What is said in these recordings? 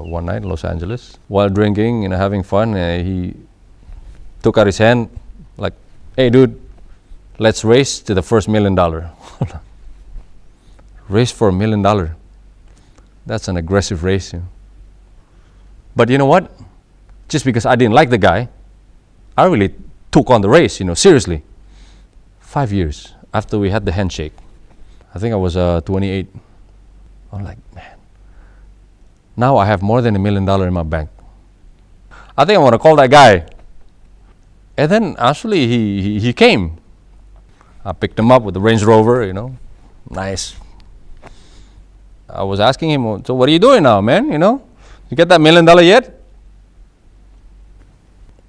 one night in Los Angeles. While drinking, having fun, he took out his hand like, "Hey dude, let's race to the first $1 million." Race for $1 million. That's an aggressive race. But you know what? Just because I didn't like the guy, I really took on the race, seriously. 5 years after we had the handshake, I think I was 28. I'm like, man, now I have more than $1 million in my bank. I think I want to call that guy. And then actually he came. I picked him up with the Range Rover, nice. I was asking him, "So what are you doing now, man? You get that $1 million yet?"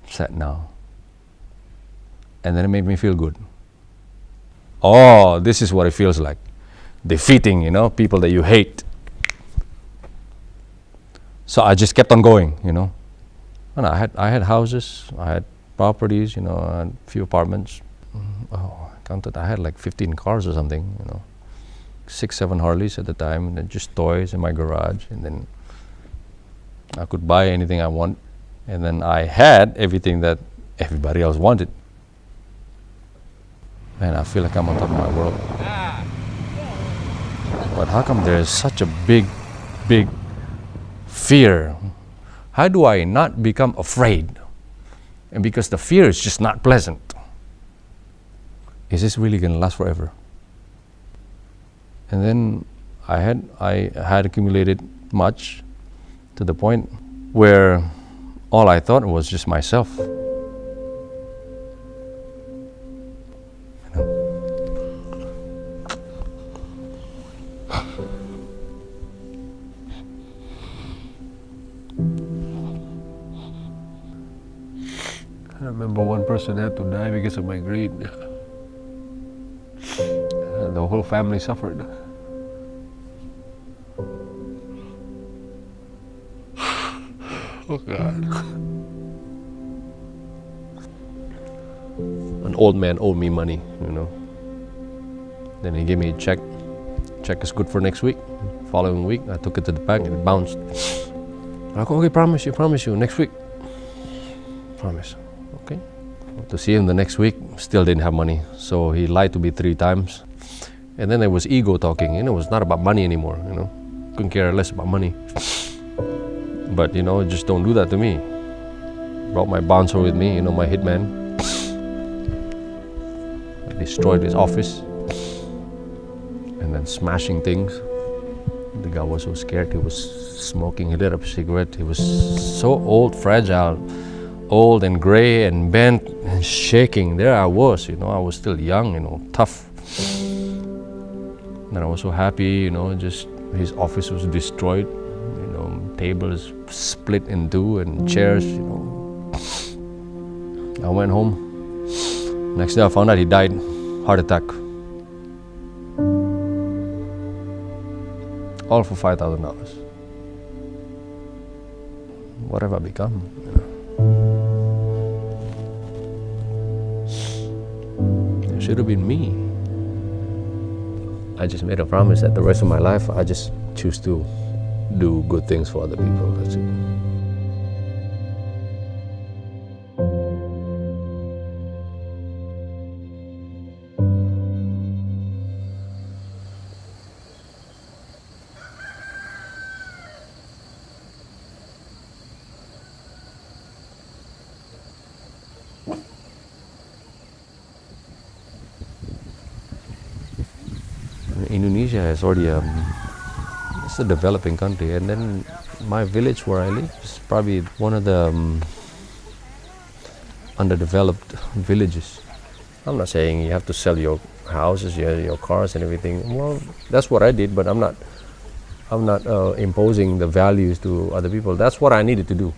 He said, "No." And then it made me feel good. Oh, this is what it feels like. Defeating, people that you hate. So I just kept on going, And I had houses, I had properties, I had a few apartments. I counted, I had like 15 cars or something, 6, 7 Harleys at the time, and then just toys in my garage, and then I could buy anything I want, and then I had everything that everybody else wanted. Man, I feel like I'm on top of my world. But how come there is such a big fear? How do I not become afraid? And because the fear is just not pleasant. Is this really going to last forever? And then I had accumulated much to the point where all I thought was just myself. I remember one person had to die because of my greed. The whole family suffered. Oh God. An old man owed me money, Then he gave me a check. Check is good for next week. Following week, I took it to the bank and it bounced. I go, "Okay, promise you, next week." Promise. Okay. To see him the next week, still didn't have money. So he lied to me 3 times. And then there was ego talking. It was not about money anymore, Couldn't care less about money. But, just don't do that to me. Brought my bouncer with me, my hitman. I destroyed his office. And then smashing things. The guy was so scared. He was smoking. He lit up a cigarette. He was so old, fragile. Old and gray and bent and shaking. There I was, I was still young, tough. And I was so happy, just his office was destroyed, tables split in 2 and chairs, I went home. Next day I found out he died, heart attack. All for $5,000. What have I become? It should have been me. I just made a promise that the rest of my life I just choose to do good things for other people. That's it. Indonesia is already it's a developing country, and then my village where I live is probably one of the underdeveloped villages. I'm not saying you have to sell your houses, your cars, and everything. Well, that's what I did, but I'm not imposing the values to other people. That's what I needed to do.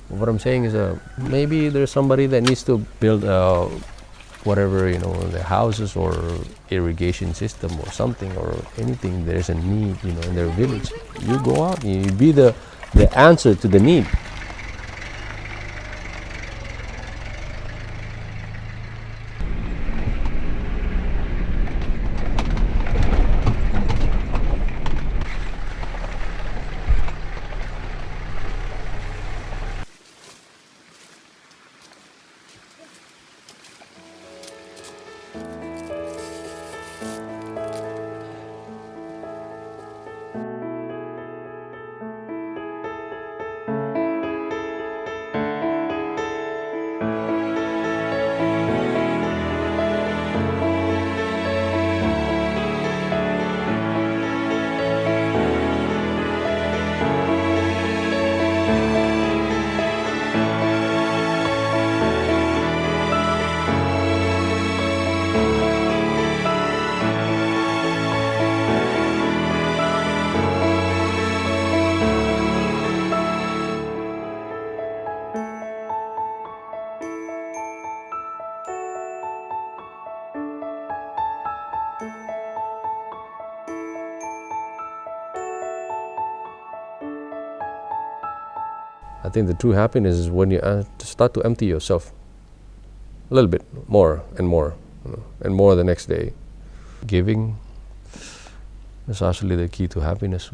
What I'm saying is, maybe there's somebody that needs to build whatever, the houses or irrigation system or something or anything. There's a need, in their village. You go out, you be the answer to the need. I think the true happiness is when you start to empty yourself a little bit more and more, and more the next day. Giving is actually the key to happiness.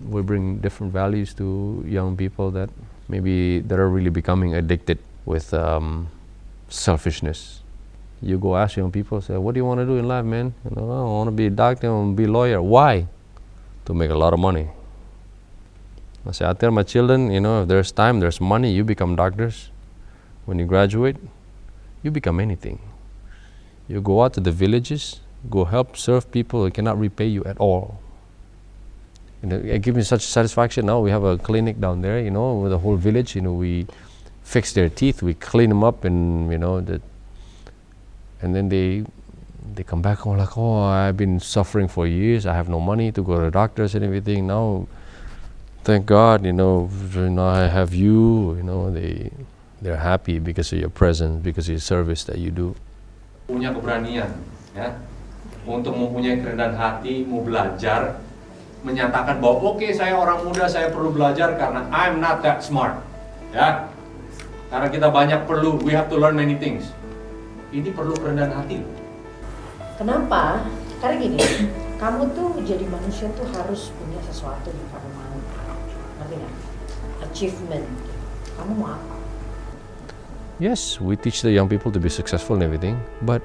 We bring different values to young people that maybe that are really becoming addicted with selfishness. You go ask young people, say, what do you want to do in life, man? I want to be a doctor, I want to be a lawyer. Why? To make a lot of money. I say, I tell my children, if there's time, there's money, you become doctors. When you graduate, you become anything. You go out to the villages, go help serve people who cannot repay you at all. And it gives me such satisfaction. Now we have a clinic down there, with the whole village. We fix their teeth, we clean them up, and and then they come back home like, oh, I've been suffering for years. I have no money to go to the doctors and everything. Now, thank God, now I have you. They're happy because of your presence, because of your service that you do. Punya keberanian, ya, untuk mempunyai kerendahan hati, mau belajar, menyatakan bahwa oke, saya orang muda, saya perlu belajar karena I'm not that smart, ya. Karena kita banyak perlu, we have to learn many things. Ini perlu kerendahan hati. Kenapa? Karena gini, kamu tuh jadi manusia tuh harus punya sesuatu yang kamu mau. Ngerti nggak? Achievement. Kamu mau apa? Yes, we teach the young people to be successful in everything, but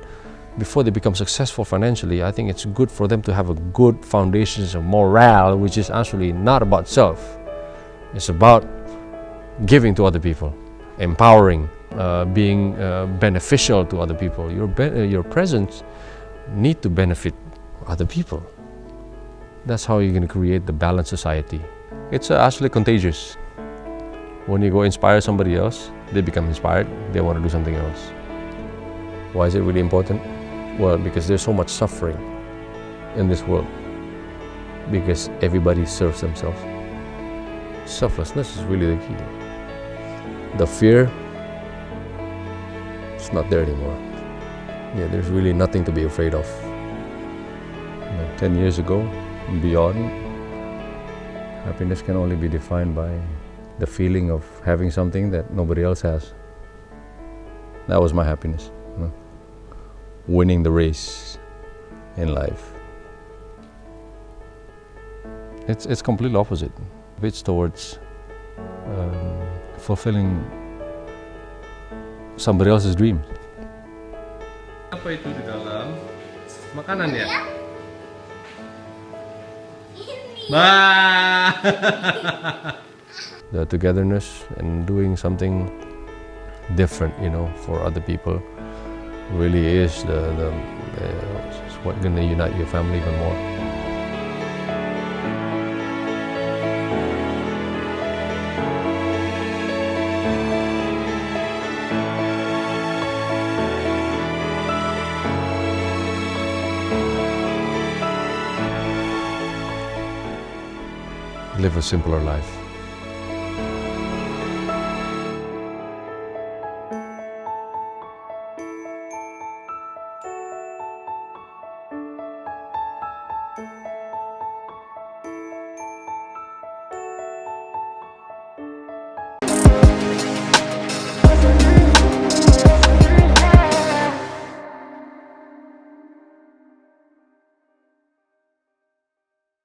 before they become successful financially, I think it's good for them to have a good foundations of morale, which is actually not about self. It's about giving to other people, empowering, being beneficial to other people. Your presence need to benefit other people. That's how you're going to create the balanced society. It's actually contagious. When you go inspire somebody else, they become inspired, they want to do something else. Why is it really important? Well, because there's so much suffering in this world, because everybody serves themselves. Selflessness is really the key. The fear, it's not there anymore. Yeah, there's really nothing to be afraid of. 10 years ago and beyond, happiness can only be defined by the feeling of having something that nobody else has. That was my happiness. Winning the race in life. It's completely opposite. It's towards fulfilling somebody else's dreams. Apa itu di dalam? Makanan ya? The togetherness and doing something different, for other people, really is what's going to unite your family even more. Live a simpler life.